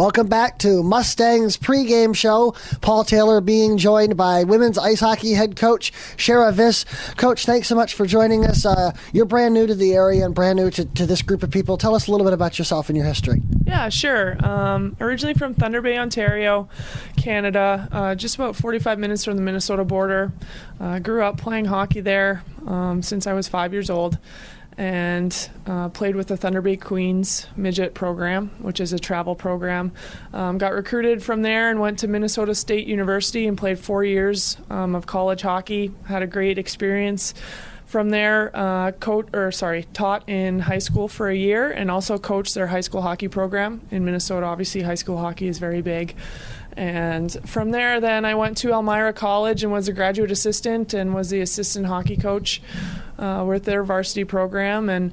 Welcome back to Mustangs pregame show. Paul Taylor being joined by women's ice hockey head coach Shera Vis. Coach, thanks so much for joining us. You're brand new to the area and brand new to this group of people. Tell us a little bit about yourself and your history. Yeah, sure. Originally from Thunder Bay, Ontario, Canada, just about 45 minutes from the Minnesota border. Grew up playing hockey there since I was 5 years old. And played with the Thunder Bay Queens midget program, which is a travel program. Got recruited from there and went to Minnesota State University and played 4 years of college hockey. Had a great experience from there. Taught in high school for a year and also coached their high school hockey program in Minnesota. Obviously, high school hockey is very big. And from there, then I went to Elmira College and was a graduate assistant and was the assistant hockey coach with their varsity program. And,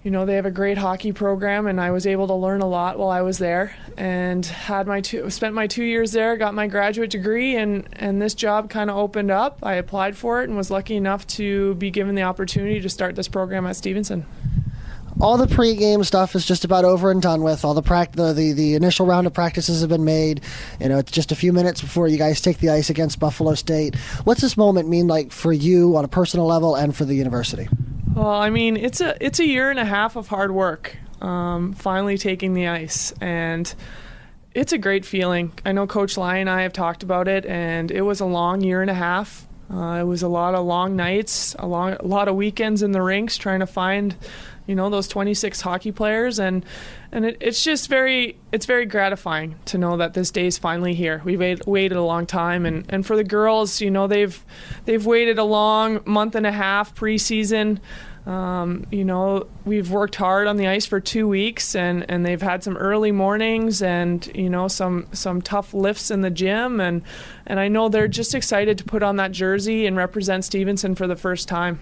you know, they have a great hockey program, and I was able to learn a lot while I was there. And spent my 2 years there, got my graduate degree, and this job kind of opened up. I applied for it and was lucky enough to be given the opportunity to start this program at Stevenson. All the pregame stuff is just about over and done with. All the initial round of practices have been made. You know, it's just a few minutes before you guys take the ice against Buffalo State. What's this moment mean like for you on a personal level and for the university? Well, I mean, it's a year and a half of hard work, finally taking the ice, and it's a great feeling. I know Coach Lai and I have talked about it, and it was a long year and a half. It was a lot of long nights, a lot of weekends in the rinks trying to find, you know, those 26 hockey players, and it's very gratifying to know that this day is finally here. We've waited a long time, and for the girls, you know, they've waited a long month and a half preseason. You know, we've worked hard on the ice for 2 weeks, and they've had some early mornings and, you know, some tough lifts in the gym, and I know they're just excited to put on that jersey and represent Stevenson for the first time.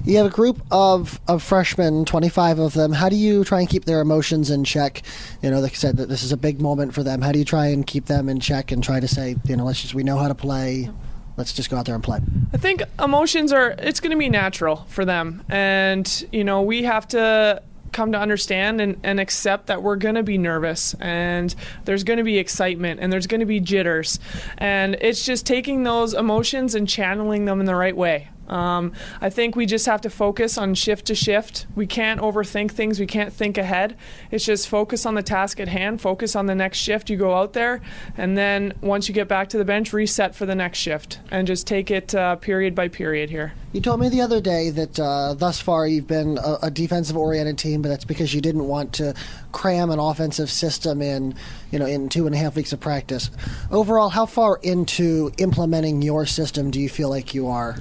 You have a group of freshmen, 25 of them. How do you try and keep their emotions in check? You know, like I said, that this is a big moment for them. How do you try and keep them in check and try to say, you know, we know how to play. Let's just go out there and play. I think emotions it's going to be natural for them. And, you know, we have to come to understand and accept that we're going to be nervous, and there's going to be excitement, and there's going to be jitters. And it's just taking those emotions and channeling them in the right way. I think we just have to focus on shift to shift. We can't overthink things. We can't think ahead. It's just focus on the task at hand, focus on the next shift. You go out there, and then once you get back to the bench, reset for the next shift, and just take it period by period here. You told me the other day that thus far you've been a defensive-oriented team, but that's because you didn't want to cram an offensive system in 2.5 weeks of practice. Overall, how far into implementing your system do you feel like you are?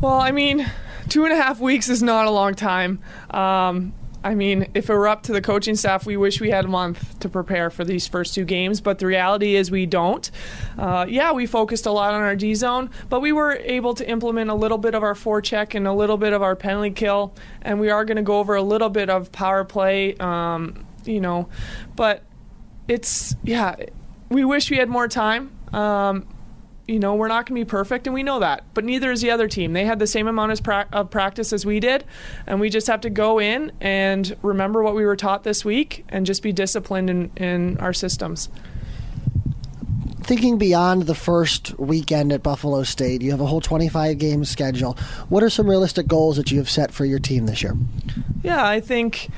Well, I mean, 2.5 weeks is not a long time. I mean, if it were up to the coaching staff, we wish we had a month to prepare for these first two games, but the reality is we don't. We focused a lot on our D zone, but we were able to implement a little bit of our forecheck and a little bit of our penalty kill, and we are going to go over a little bit of power play, but we wish we had more time. We're not going to be perfect, and we know that. But neither is the other team. They had the same amount of practice as we did, and we just have to go in and remember what we were taught this week and just be disciplined in our systems. Thinking beyond the first weekend at Buffalo State, you have a whole 25-game schedule. What are some realistic goals that you have set for your team this year? Yeah, I think,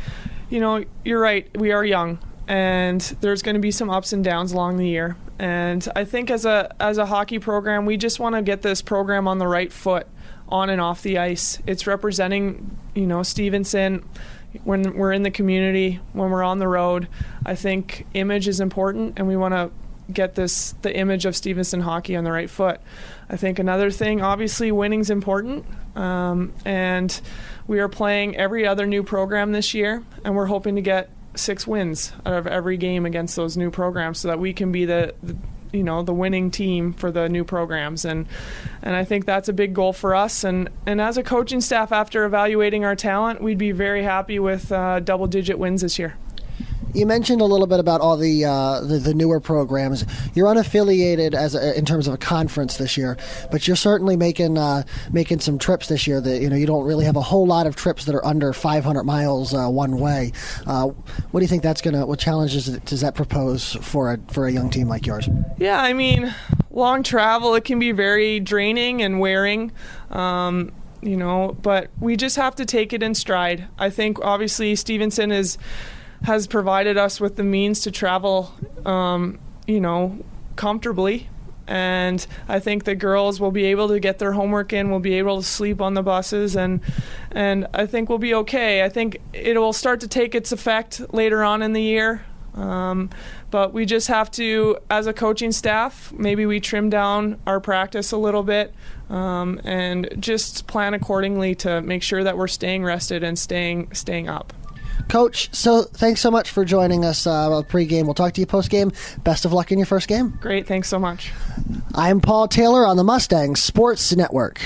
you're right. We are young, and there's going to be some ups and downs along the year. And I think as a hockey program, we just want to get this program on the right foot, on and off the ice. It's representing, Stevenson when we're in the community, when we're on the road. I think image is important, and we want to get the image of Stevenson hockey on the right foot. I think another thing, obviously, winning's important, and we are playing every other new program this year, and we're hoping to get 6 wins out of every game against those new programs so that we can be the winning team for the new programs. And I think that's a big goal for us. And as a coaching staff, after evaluating our talent, we'd be very happy with double-digit wins this year. You mentioned a little bit about all the newer programs. You're unaffiliated in terms of a conference this year, but you're certainly making some trips this year. That you don't really have a whole lot of trips that are under 500 miles one way. What do you think what challenges does that propose for a young team like yours? Yeah, I mean, long travel, it can be very draining and wearing. But we just have to take it in stride. I think obviously Stevenson has provided us with the means to travel, comfortably. And I think the girls will be able to get their homework in, will be able to sleep on the buses, and I think we'll be okay. I think it will start to take its effect later on in the year. But we just have to, as a coaching staff, maybe we trim down our practice a little bit, and just plan accordingly to make sure that we're staying rested and staying up. Coach, so thanks so much for joining us pregame. We'll talk to you postgame. Best of luck in your first game. Great, thanks so much. I'm Paul Taylor on the Mustang Sports Network.